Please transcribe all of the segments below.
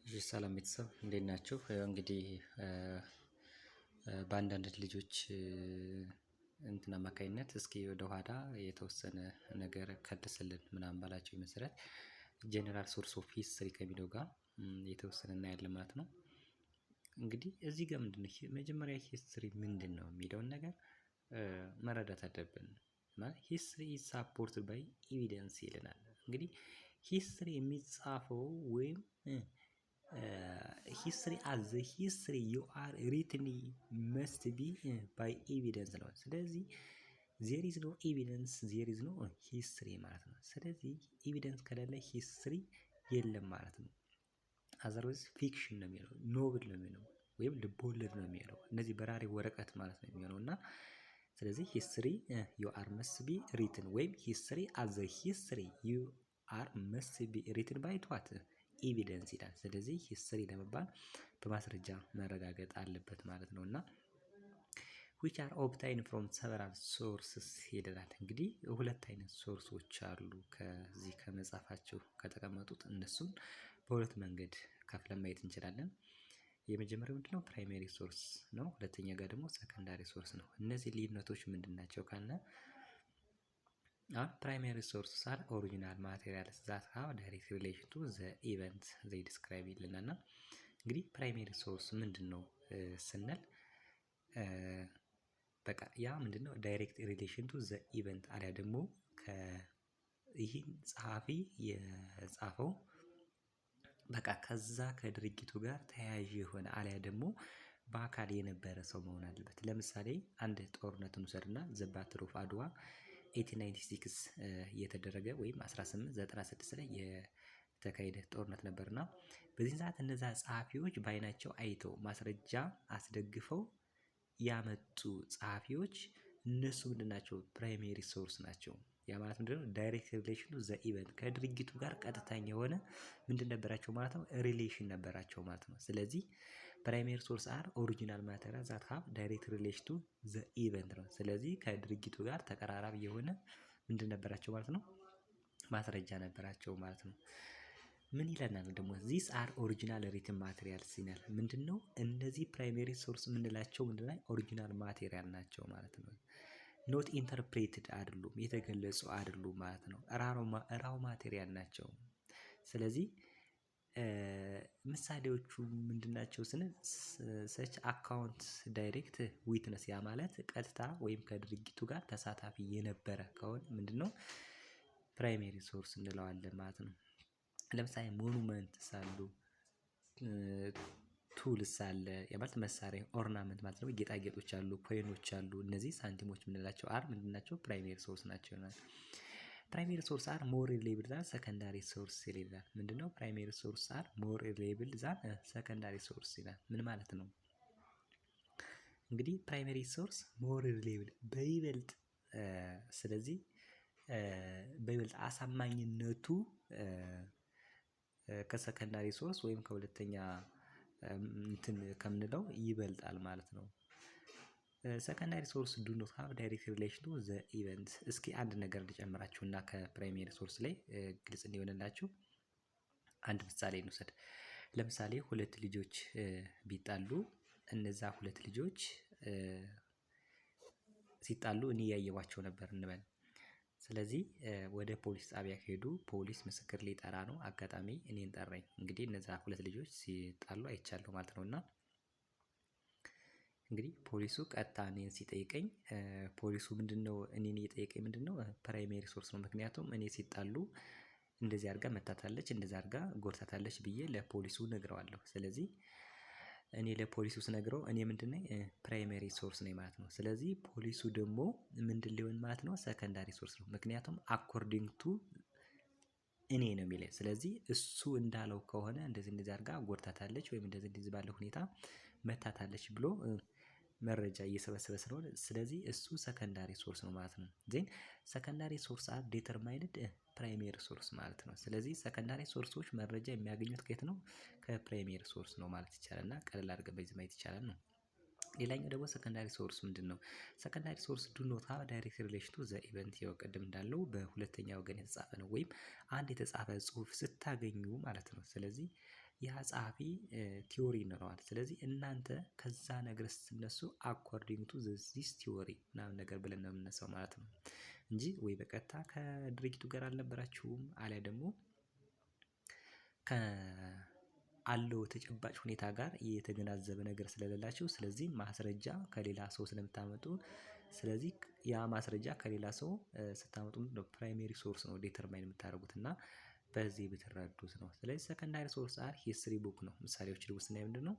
እሺ ሰላም ቤተሰብ እንዴት ናችሁ? እንግዲህ በአንዳንድ ልጆች እንትን አማካኝነት እስኪ ወደ ኋላ የተወሰነ ነገር ከልስልን ምናምን ባላቸው መሰረት ጀነራል ሶርስ ኦፍ ሂስትሪ ከሚለው ጋር የተወሰነ እናያለን ማለት ነው። እንግዲህ እዚህ ጋር ምንድነው መጀመሪያ ሂስትሪ ምንድነው የሚለውን ነገር መረዳት አለብን። ማለት ሂስትሪ ኢዝ ሳፖርትድ ባይ ኤቪደንስ ይለናል። እንግዲህ ሂስትሪ የሚጻፈው ወይም ሂስትሪ አዝ ሂስትሪ ዩ አር ሪትኒ መስት ቢ ባይ ኤቪደንስ ነው። ስለዚህ ዜር ኢዝ ኖ ኤቪደንስ ዜር ኢዝ ኖ ሂስትሪ ማለት ነው። ስለዚህ ኤቪደንስ ከሌለ ሂስትሪ የለም ማለት ነው። አዘርዋይዝ ፊክሽን ነው የሚለው ኖብል ነው የሚለው ወይም ልቦለድ ነው የሚለው እነዚህ በራሪ ወረቀት ማለት ነው የሚሆነው እና ስለዚህ ሂስትሪ ዩ አር መስት ቢ ሪትን ወይም ሂስትሪ አዘ ሂስትሪ ዩ አር መስት ቢ ሪትን ባይ ዋት ኤቪደንስ ይላል። ስለዚህ ሂስትሪ ለመባል በማስረጃ መረጋገጥ አለበት ማለት ነው እና which are obtained from several sources ይላል። እንግዲህ ሁለት አይነት ሶርሶች አሉ ከዚህ ከመጽሐፋቸው ከተቀመጡት እነሱን በሁለት መንገድ ከፍለን ማየት እንችላለን። የመጀመሪያው ምንድነው ፕራይመሪ ሶርስ ነው። ሁለተኛ ጋር ደግሞ ሰከንዳሪ ሶርስ ነው። እነዚህ ልዩነቶች ምንድን ናቸው ካለ ፕራይመሪ ሶርስ አር ኦሪጂናል ማቴሪያልስ ዛት ሃቭ ዳይሬክት ሪሌሽን ቱ ዘ ኢቨንት ዘይ ዲስክራይብ ይልናል። እና እንግዲህ ፕራይመሪ ሶርስ ምንድነው ስንል በቃ ያ ምንድነው ዳይሬክት ሪሌሽን ቱ ዘ ኢቨንት አሊያ ደግሞ ይህን ጸሐፊ የጻፈው በቃ ከዛ ከድርጊቱ ጋር ተያያዥ የሆነ አሊያ ደግሞ በአካል የነበረ ሰው መሆን አለበት። ለምሳሌ አንድ ጦርነትን ውሰድና ዘ ባትል ኦፍ አድዋ 1896 የተደረገ ወይም 1896 ላይ የተካሄደ ጦርነት ነበርና በዚህ ሰዓት እነዛ ጸሐፊዎች በአይናቸው አይተው ማስረጃ አስደግፈው ያመጡ ጸሐፊዎች እነሱ ምንድን ናቸው? ፕራይሜሪ ሶርስ ናቸው። ያ ማለት ምንድነው? ዳይሬክት ሪሌሽኑ ዘ ኢቨንት ከድርጊቱ ጋር ቀጥተኛ የሆነ ምንድን ነበራቸው ማለት ነው? ሪሌሽን ነበራቸው ማለት ነው። ስለዚህ ፕራይሜሪ ሶርስ አር ኦሪጂናል ማቴሪያል ዛት ሃቭ ዳይሬክት ሪሌሽን ቱ ዘ ኢቨንት ነው። ስለዚህ ከድርጊቱ ጋር ተቀራራቢ የሆነ ምንድን ነበራቸው ማለት ነው? ማስረጃ ነበራቸው ማለት ነው። ምን ይለናል ደግሞ ዚስ አር ኦሪጂናል ሪትን ማቴሪያልስ ይላል። ምንድነው? እነዚህ ፕራይሜሪ ሶርስ የምንላቸው ምንድነው? ኦሪጂናል ማቴሪያል ናቸው ማለት ነው። ኖት ኢንተርፕሬትድ አይደሉም፣ የተገለጹ አይደሉም ማለት ነው። ራው ማቴሪያል ናቸው። ስለዚህ ምሳሌዎቹ ምንድናቸው ስንል ሰች አካውንት ዳይሬክት ዊትነስ ያ ማለት ቀጥታ ወይም ከድርጊቱ ጋር ተሳታፊ የነበረ ከሆነ ምንድነው ፕራይሜሪ ሶርስ እንለዋለን ማለት ነው። ለምሳሌ ሞኑመንትስ አሉ፣ ቱልስ አለ የማለት መሳሪያ ኦርናመንት ማለት ነው። ጌጣጌጦች አሉ፣ ኮይኖች አሉ። እነዚህ ሳንቲሞች የምንላቸው አር ምንድናቸው? ፕራይሜሪ ሶርስ ናቸው ይሆናል። ፕራይሜሪ ሶርስ አር ሞር ሪሌብል ዛን ሰከንዳሪ ሶርስ ይላል። ምንድነው? ፕራይሜሪ ሶርስ አር ሞር ሪሌብል ዛን ሰከንዳሪ ሶርስ ይላል። ምን ማለት ነው? እንግዲህ ፕራይሜሪ ሶርስ ሞር ሪሌብል በይበልጥ ስለዚህ በይበልጥ አሳማኝነቱ ከሰከንዳሪ ሶርስ ወይም ከሁለተኛ እንትን ከምንለው ይበልጣል ማለት ነው። ሰከንዳሪ ሶርስ ዱ ኖት ሃቭ ዳይሬክት ሪሌሽን ቱ ዘ ኢቨንት። እስኪ አንድ ነገር ልጨምራችሁና ከፕራይሜሪ ሶርስ ላይ ግልጽ እንዲሆንላችሁ አንድ ምሳሌ እንውሰድ። ለምሳሌ ሁለት ልጆች ቢጣሉ እነዛ ሁለት ልጆች ሲጣሉ እኔ ያየኋቸው ነበር እንበል። ስለዚህ ወደ ፖሊስ ጣቢያ ሄዱ። ፖሊስ ምስክር ሊጠራ ነው። አጋጣሚ እኔን ጠራኝ። እንግዲህ እነዛ ሁለት ልጆች ሲጣሉ አይቻለሁ ማለት ነው። እና እንግዲህ ፖሊሱ ቀጥታ እኔን ሲጠይቀኝ ፖሊሱ ምንድነው እኔን እየጠየቀኝ ምንድነው? ፕራይሜሪ ሶርስ ነው። ምክንያቱም እኔ ሲጣሉ እንደዚህ አድርጋ መታታለች፣ እንደዚህ አድርጋ ጎድታታለች ብዬ ለፖሊሱ ነግረዋለሁ። ስለዚህ እኔ ለፖሊሱ ስነግረው እኔ ምንድን ነኝ? ፕራይመሪ ሶርስ ነኝ ማለት ነው። ስለዚህ ፖሊሱ ደግሞ ምንድን ሊሆን ማለት ነው? ሰከንዳሪ ሶርስ ነው። ምክንያቱም አኮርዲንግ ቱ እኔ ነው የሚለኝ። ስለዚህ እሱ እንዳለው ከሆነ እንደዚህ እንደዚህ አድርጋ ጎድታታለች ወይም እንደዚህ እንደዚህ ባለው ሁኔታ መታታለች ብሎ መረጃ እየሰበሰበ ስለሆነ ስለዚህ እሱ ሰከንዳሪ ሶርስ ነው ማለት ነው። ዜን ሰከንዳሪ ሶርስ አር ዴተርማይንድ ፕራይሜሪ ሶርስ ማለት ነው። ስለዚህ ሰከንዳሪ ሶርሶች መረጃ የሚያገኙት ከየት ነው? ከፕራይሜሪ ሶርስ ነው ማለት ይቻላል። እና ቀለል አድርገን በዚህ ማየት ይቻላል ነው። ሌላኛው ደግሞ ሰከንዳሪ ሶርስ ምንድን ነው? ሰከንዳሪ ሶርስ ዱ ኖት ሃቭ ዳይሬክት ሪሌሽን ቱ ዘ ኢቨንት። ያው ቅድም እንዳለው በሁለተኛ ወገን የተጻፈ ነው ወይም አንድ የተጻፈ ጽሁፍ ስታገኙ ማለት ነው። ስለዚህ ያ ጸሐፊ ቲዮሪ ይኖረዋል። ስለዚህ እናንተ ከዛ ነገር ስትነሱ አኮርዲንግ ቱ ዚስ ቲዮሪ ምናምን ነገር ብለን ነው የምነሳው ማለት ነው እንጂ ወይ በቀጥታ ከድርጊቱ ጋር አልነበራችሁም አሊያ ደግሞ ከአለው ተጨባጭ ሁኔታ ጋር የተገናዘበ ነገር ስለሌላችሁ፣ ስለዚህ ማስረጃ ከሌላ ሰው ስለምታመጡ፣ ስለዚህ ያ ማስረጃ ከሌላ ሰው ስታመጡ ምንድነው ፕራይሜሪ ሶርስ ነው ዴተርማይን የምታደርጉት እና በዚህ ብትረዱት ነው። ስለዚህ ሰከንዳሪ ሶርስ አር ሂስትሪ ቡክ ነው። ምሳሌዎች ልውስጥ እና ምንድነው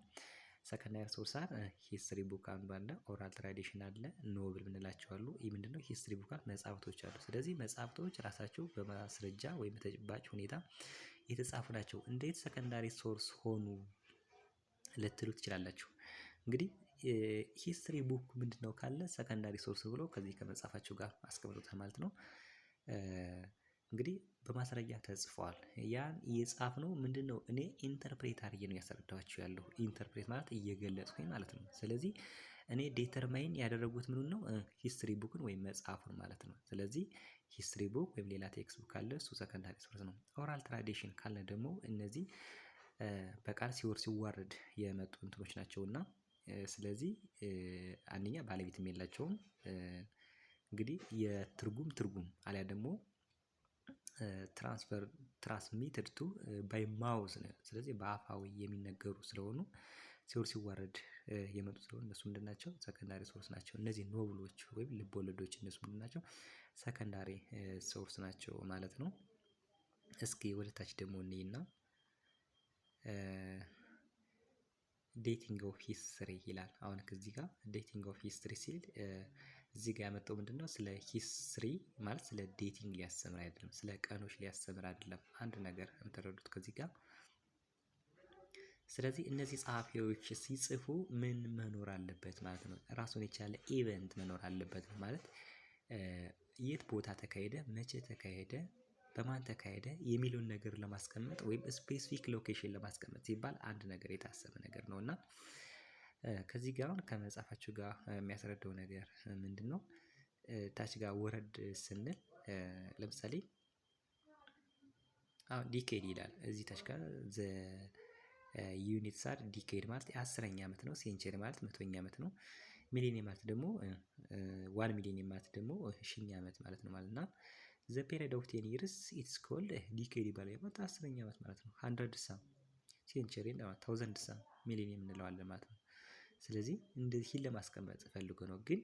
ሰከንዳሪ ሶርስ አር ሂስትሪ ቡክ አንዱ አለ፣ ኦራል ትራዲሽን አለ፣ ኖብል ምንላቸው አሉ። ይህ ምንድነው ሂስትሪ ቡክ መጽሐፍቶች አሉ። ስለዚህ መጽሐፍቶች ራሳቸው በማስረጃ ወይም በተጨባጭ ሁኔታ የተጻፉ ናቸው። እንዴት ሰከንዳሪ ሶርስ ሆኑ ልትሉ ትችላላችሁ። እንግዲህ ሂስትሪ ቡክ ምንድነው ካለ ሰከንዳሪ ሶርስ ብሎ ከዚህ ከመጽሐፋቸው ጋር አስቀምጦታል ማለት ነው። እንግዲህ በማስረጃ ተጽፏል። ያን የጻፍነው ምንድነው እኔ ኢንተርፕሬት አድርጌ ነው ያስረዳኋችሁ ያለው። ኢንተርፕሬት ማለት እየገለጽኩኝ ማለት ነው። ስለዚህ እኔ ዴተርማይን ያደረጉት ምኑን ነው ሂስትሪ ቡክን ወይም መጽሐፉን ማለት ነው። ስለዚህ ሂስትሪ ቡክ ወይም ሌላ ቴክስት ቡክ ካለ እሱ ሰከንዳሪ ሶርስ ነው። ኦራል ትራዲሽን ካለ ደግሞ እነዚህ በቃል ሲዋረድ የመጡ እንትኖች ናቸው እና ስለዚህ አንደኛ ባለቤትም የላቸውም። እንግዲህ ትርጉም አሊያ ደግሞ ትራንስሚትድ ቱ ባይ ማውዝ ነው። ስለዚህ በአፋዊ የሚነገሩ ስለሆኑ ሲዋረድ የመጡ ስለሆኑ እነሱ ምንድን ናቸው ሰከንዳሪ ሶርስ ናቸው። እነዚህ ኖብሎች ወይም ልቦለዶች እነሱ ምንድን ናቸው ሰከንዳሪ ሶርስ ናቸው ማለት ነው። እስኪ ወደ ታች ደግሞ እንይና ዴቲንግ ኦፍ ሂስትሪ ይላል። አሁን ከዚህ ጋር ዴቲንግ ኦፍ ሂስትሪ ሲል እዚህ ጋር ያመጣው ምንድነው ስለ ሂስትሪ ማለት ስለ ዴቲንግ ሊያስተምር አይደለም፣ ስለ ቀኖች ሊያስተምር አይደለም። አንድ ነገር የምትረዱት ከዚህ ጋር ስለዚህ እነዚህ ጸሐፊዎች ሲጽፉ ምን መኖር አለበት ማለት ነው? ራሱን የቻለ ኢቨንት መኖር አለበት ማለት የት ቦታ ተካሄደ፣ መቼ ተካሄደ፣ በማን ተካሄደ የሚለውን ነገር ለማስቀመጥ ወይም ስፔሲፊክ ሎኬሽን ለማስቀመጥ ሲባል አንድ ነገር የታሰበ ነገር ነው እና ከዚህ ጋር አሁን ከመጽሐፋችሁ ጋር የሚያስረዳው ነገር ምንድነው? ታች ጋር ወረድ ስንል ለምሳሌ አሁን ዲኬድ ይላል እዚህ ታች ጋር ዘ ዩኒትስ አር ዲኬድ ማለት የ10ኛ ዓመት ነው። ሴንቸሪ ማለት 100ኛ ዓመት ነው። ሚሊኒየም ማለት ደግሞ 1 ሚሊኒየም ማለት ደግሞ 1000ኛ ዓመት ማለት ነው ማለት እና ዘ ፔሪድ ኦፍ 10 ይርስ ኢትስ ኮልድ ዲኬድ ይባላል ማለት 10ኛ ዓመት ማለት ነው። 100 ሰም ሴንቸሪ እና 1000 ሰም ሚሊኒየም እንለዋለን ማለት ነው። ስለዚህ እንደዚህ ለማስቀመጥ ፈልጎ ነው። ግን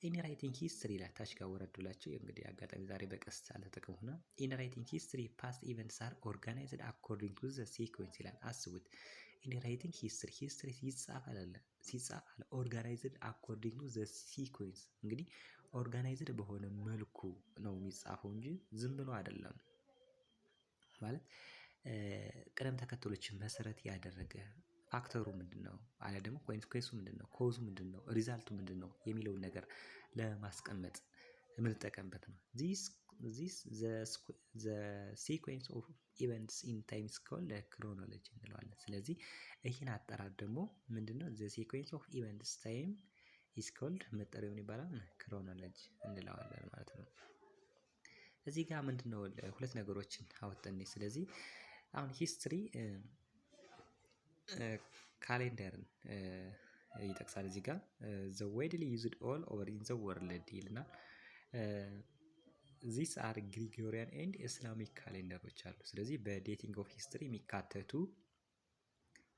ኢን ራይቲንግ ሂስትሪ ላይ ታች ጋር ወረድ ብላችሁ እንግዲህ አጋጣሚ ዛሬ በቀስት አልተጠቀምኩና ኢን ራይቲንግ ሂስትሪ ፓስት ኢቨንትስ አር ኦርጋናይዝድ አኮርዲንግ ቱ ዘ ሲኩዌንስ ይላል። አስቡት ኢን ራይቲንግ ሂስትሪ ሲጻፍ አለ ኦርጋናይዝድ አኮርዲንግ ቱ ዘ ሲኩዌንስ። እንግዲህ ኦርጋናይዝድ በሆነ መልኩ ነው የሚጻፈው እንጂ ዝም ብሎ አይደለም ማለት ቅደም ተከተሎችን መሰረት ያደረገ ፋክተሩ ምንድነው አሊያ ደግሞ ኮንሲኩዌንሱ ምንድነው፣ ኮዙ ምንድነው፣ ሪዛልቱ ምንድነው የሚለውን ነገር ለማስቀመጥ የምንጠቀምበት ነው። ዚስ ዘ ሲኩዌንስ ኦፍ ኢቨንትስ ኢን ታይም ኢዝ ኮልድ ክሮኖሎጂ እንለዋለን። ስለዚህ ይህን አጠራር ደግሞ ምንድነው ዘ ሲኩዌንስ ኦፍ ኢቨንትስ ታይም ኢዝ ኮልድ መጠሪያው ምን ይባላል ክሮኖሎጂ እንለዋለን ማለት ነው። እዚህ ጋር ምንድነው ሁለት ነገሮችን አወጣን። ስለዚህ አሁን ሂስትሪ ካሌንደርን ይጠቅሳል። እዚህ ጋር ዘ ዋይድሊ ዩዝድ ኦል ኦቨር ኢን ዘ ወርልድ ይልና ዚስ አር ግሪጎሪያን ኤንድ ኢስላሚክ ካሌንደሮች አሉ። ስለዚህ በዴቲንግ ኦፍ ሂስትሪ የሚካተቱ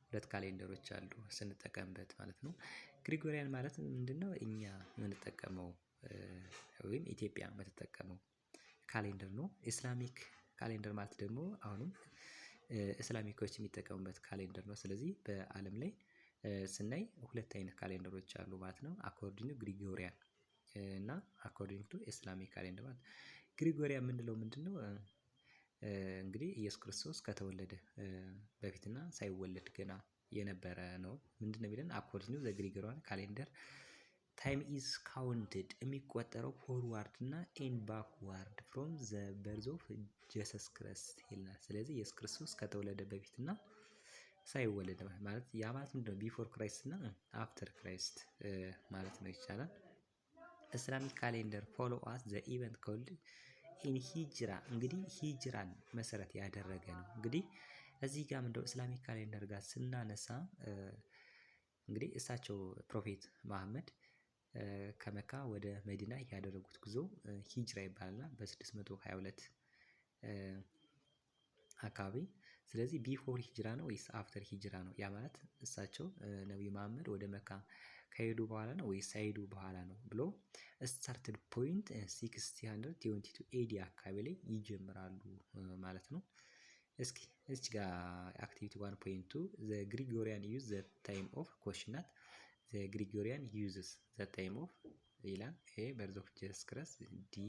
ሁለት ካሌንደሮች አሉ ስንጠቀምበት ማለት ነው። ግሪጎሪያን ማለት ምንድነው እኛ የምንጠቀመው ወይም ኢትዮጵያ የምትጠቀመው ካሌንደር ነው። ኢስላሚክ ካሌንደር ማለት ደግሞ አሁንም እስላሚኮች የሚጠቀሙበት ካሌንደር ነው። ስለዚህ በዓለም ላይ ስናይ ሁለት አይነት ካሌንደሮች አሉ ማለት ነው። አኮርዲንግ ቱ ግሪጎሪያን እና አኮርዲንግ ቱ ኢስላሚክ ካሌንደር ማለት ግሪጎሪያን የምንለው ምንድነው እንግዲህ ኢየሱስ ክርስቶስ ከተወለደ በፊትና ሳይወለድ ገና የነበረ ነው። ምንድነው የሚለን አኮርዲንግ ቱ ዘ ግሪጎሪያን ካሌንደር ታይም ኢዝ ካውንትድ የሚቆጠረው ፎርዋርድ እና ኤንድ ባክዋርድ ፍሮም ዘ በርዝ ኦፍ ጂሰስ ክራይስት ይላል። ስለዚህ ኢየሱስ ክርስቶስ ከተወለደ በፊት እና ሳይወለድ ማለት ያ ማለት ምንድነው ቢፎር ክራይስት እና አፍተር ክራይስት ማለት ነው ይቻላል። ኢስላሚክ ካሌንደር ፎሎ አስ ዘ ኢቨንት ኮልድ ኢን ሂጅራ እንግዲህ ሂጅራን መሰረት ያደረገ ነው። እንግዲህ እዚህ ጋር ምንድነው ኢስላሚክ ካሌንደር ጋር ስናነሳ እንግዲህ እሳቸው ፕሮፌት መሐመድ ከመካ ወደ መዲና ያደረጉት ጉዞ ሂጅራ ይባላልና በ622 አካባቢ። ስለዚህ ቢፎር ሂጅራ ነው ወይስ አፍተር ሂጅራ ነው? ያ ማለት እሳቸው ነብዩ መሐመድ ወደ መካ ከሄዱ በኋላ ነው ወይስ ሳይሄዱ በኋላ ነው ብሎ ስታርትድ ፖይንት 622 ኤዲ አካባቢ ላይ ይጀምራሉ ማለት ነው። እስኪ እዚህ ጋር አክቲቪቲ 1.2 ዘ ግሪጎሪያን ዩዝ ዘ ታይም ኦፍ ኮሽናት ዘ ግሪጎሪያን ዩዝስ ዘ ታይም ኦፍ ይላል። ኤ በርዝ ኦፍ ጂሰስ ክርስት፣ ዲ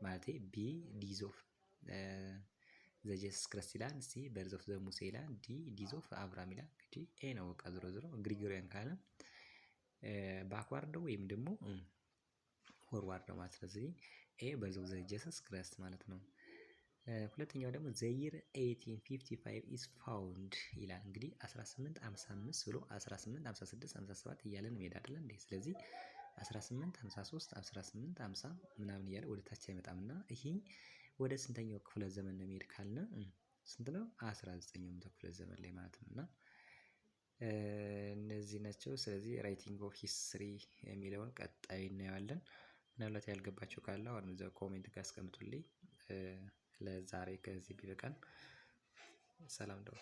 ማለቴ ቢ ዲዝ ኦፍ ዘ ጂሰስ ክርስት ይላል፣ ሲ በርዝ ኦፍ ዘ ሙሴ ይላል፣ ዲ ዲዝ ኦፍ አብርሃም ይላል። እንግዲህ ኤ ነው በቃ ዞሮ ዞሮ ግሪጎሪያን ካለ ባክዋርድ ወይም ደግሞ ፎርዋርድ ነው ማለት። ስለዚህ ኤ በርዝ ኦፍ ዘ ጂሰስ ክርስት ማለት ነው። ሁለተኛው ደግሞ ዘይር 1855 ኢዝ ፋውንድ ይላል። እንግዲህ 1855 ብሎ 1856 57 እያለን መሄድ አይደለ እንዴ? ስለዚህ 1853 1850 ምናምን እያለ ወደ ታች አይመጣምና ይሄ ወደ ስንተኛው ክፍለ ዘመን ነው የሚሄድ ካልን ስንት ነው? 19ኛው ክፍለ ዘመን ላይ ማለት ነው። እና እነዚህ ናቸው። ስለዚህ ራይቲንግ ኦፍ ሂስትሪ የሚለውን ቀጣይ እናየዋለን። ምናልባት ያልገባቸው ካለ አሁን እዛው ኮሜንት ጋር አስቀምጡልኝ። ለዛሬ ከዚህ ቢበቃን። ሰላም ደሩ።